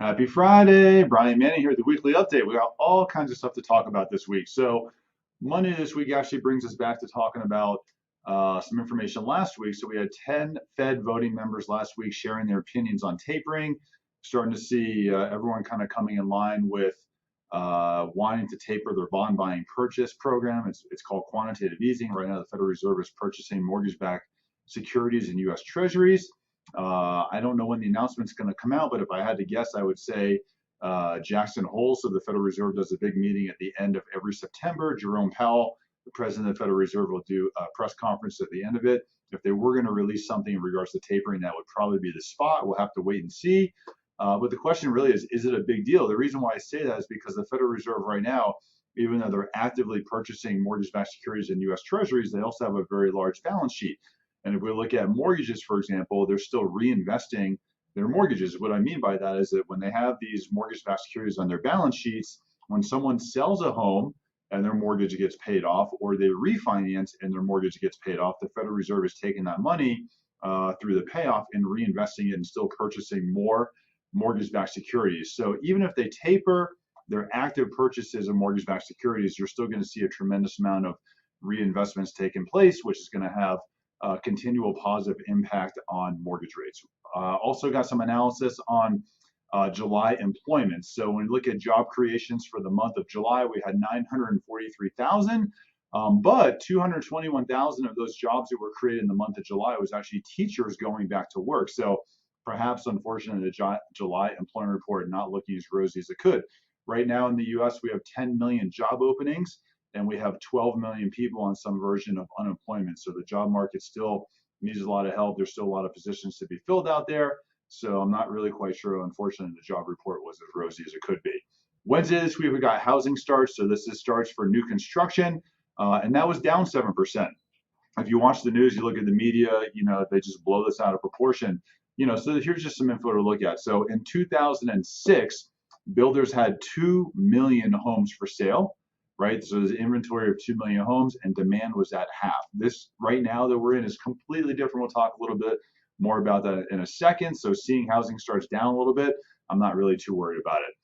Happy Friday. Brian Manning here with the weekly update. We got all kinds of stuff to talk about this week. So, Monday this week actually brings us back to talking about some information last week. So, we had 10 Fed voting members last week sharing their opinions on tapering. Starting to see everyone kind of coming in line with wanting to taper their bond buying purchase program. It's called quantitative easing. Right now, the Federal Reserve is purchasing mortgage backed securities in US Treasuries. I don't know when the announcement's going to come out, but if I had to guess, I would say Jackson Hole. So the Federal Reserve does a big meeting at the end of every September. Jerome Powell, the president of the Federal Reserve, will do a press conference at the end of it. If they were going to release something in regards to tapering, that would probably be the spot. We'll have to wait and see. But the question really is it a big deal? The reason why I say that is because the Federal Reserve right now, even though they're actively purchasing mortgage-backed securities in U.S. Treasuries, they also have a very large balance sheet. And if we look at mortgages, for example, they're still reinvesting their mortgages. What I mean by that is that when they have these mortgage-backed securities on their balance sheets, when someone sells a home and their mortgage gets paid off, or they refinance and their mortgage gets paid off, the Federal Reserve is taking that money through the payoff and reinvesting it and still purchasing more mortgage-backed securities. So even if they taper their active purchases of mortgage-backed securities, you're still going to see a tremendous amount of reinvestments taking place, which is going to have continual positive impact on mortgage rates. Also got some analysis on July employment. So when we look at job creations for the month of July, we had 943,000, but 221,000 of those jobs that were created in the month of July was actually teachers going back to work. So perhaps, unfortunately, the July employment report not looking as rosy as it could. Right now in the US, we have 10 million job openings, and we have 12 million people on some version of unemployment. So the job market still needs a lot of help. There's still a lot of positions to be filled out there. So I'm not really quite sure. Unfortunately, the job report was as rosy as it could be. Wednesday this week, we got housing starts. So this is starts for new construction, and that was down 7%. If you watch the news, you look at the media, they just blow this out of proportion. So here's just some info to look at. So in 2006, builders had 2 million homes for sale. Right, so there's an inventory of 2 million homes, and demand was at half. This right now that we're in is completely different. We'll talk a little bit more about that in a second. So seeing housing starts down a little bit, I'm not really too worried about it.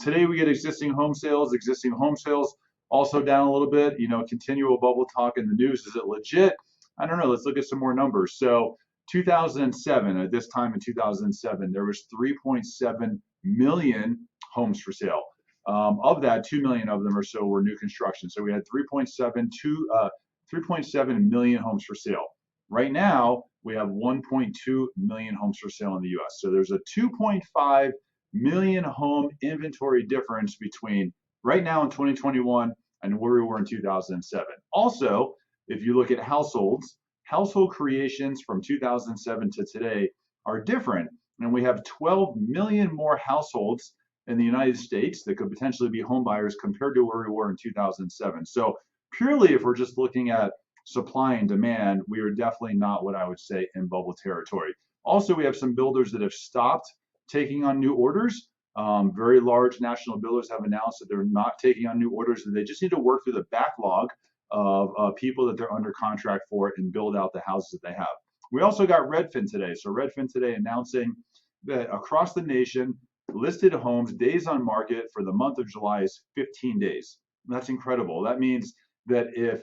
Today we get existing home sales. Existing home sales also down a little bit. Continual bubble talk in the news. Is it legit? I don't know. Let's look at some more numbers. So 2007, at this time in 2007, there was 3.7 million homes for sale. Of that, 2 million of them or so were new construction. So we had 3.7 million homes for sale. Right now, we have 1.2 million homes for sale in the US. So there's a 2.5 million home inventory difference between right now in 2021 and where we were in 2007. Also, if you look at households, household creations from 2007 to today are different. And we have 12 million more households in the United States that could potentially be home buyers compared to where we were in 2007. So purely if we're just looking at supply and demand, we are definitely not what I would say in bubble territory. Also, we have some builders that have stopped taking on new orders. Very large national builders have announced that they're not taking on new orders, and they just need to work through the backlog of people that they're under contract for and build out the houses that they have. We also got Redfin today. So Redfin today announcing that across the nation, listed homes days on market for the month of July is 15 days. That's incredible. That means that if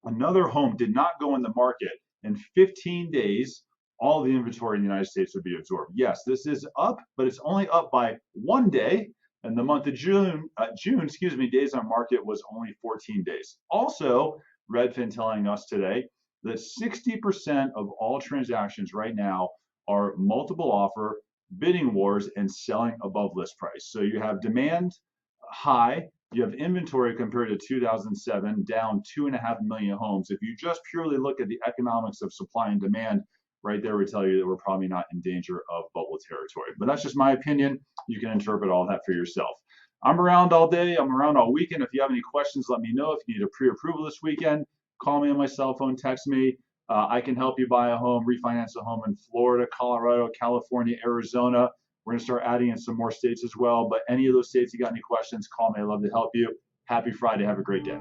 another home did not go in the market in 15 days, all the inventory in the United States would be absorbed. Yes, this is up, but it's only up by 1 day. And the month of June, days on market was only 14 days. Also, Redfin telling us today that 60% of all transactions right now are multiple offer, bidding wars, and selling above list price. So you have demand high, you have inventory compared to 2007 down 2.5 million homes. If you just purely look at the economics of supply and demand, right there would tell you that we're probably not in danger of bubble territory. But that's just my opinion. You can interpret all that for yourself. I'm around all day. I'm around all weekend. If you have any questions, let me know. If you need a pre-approval this weekend, call me on my cell phone, text me. I can help you buy a home, refinance a home in Florida, Colorado, California, Arizona. We're going to start adding in some more states as well. But any of those states, you got any questions, call me. I'd love to help you. Happy Friday. Have a great day.